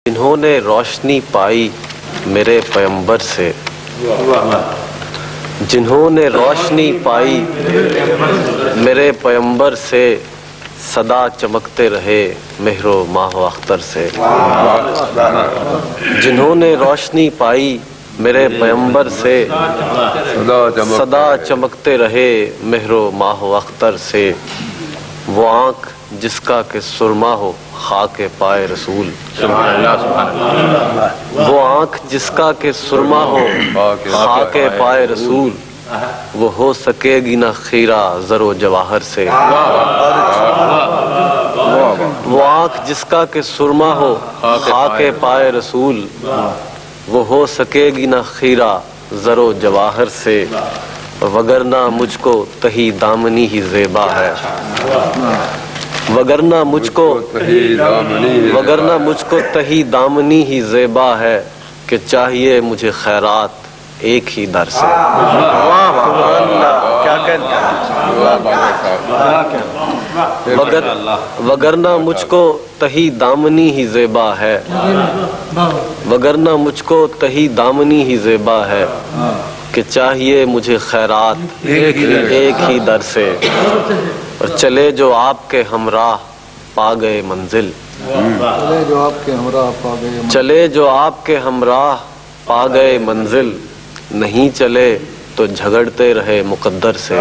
جنہوں نے روشنی پائی میرے پیمبر سے، جنہوں نے روشنی پائی میرے پیمبر سے، صدا چمکتے رہے مہر و ماہ و اختر سے۔ جنہوں نے روشنی پائی میرے پیمبر سے، صدا چمکتے رہے مہر و ماہ و اختر سے۔ وہ آنکھ جس کا کہ سرما ہو خاک پائے رسول، وہ آنکھ جس کا کہ سرما ہو خاک پائے رسول، وہ ہو سکے گی نہ خیرہ زر و جواہر سے۔ وہ آنکھ جس کا کہ سرما ہو خاک پائے رسول، وہ ہو سکے گی نہ خیرہ زر و جواہر سے۔ وگرنہ مجھ کو تہی دامنی ہی زیبا ہے، وگرنہ مجھ کو تہی دامنی ہی زیبا ہے، کہ چاہیے مجھے خیرات ایک ہی در سے۔ وگرنہ مجھ کو تہی دامنی ہی زیبا ہے، وگرنہ مجھ کو تہی دامنی ہی زیبا ہے، کہ چاہیے مجھے خیرات ایک ہی در سے۔ اور چلے جو آپ کے ہمراہ پا گئے منزل، چلے جو آپ کے ہمراہ پا گئے منزل، نہیں چلے تو جھگڑتے رہے مقدر سے۔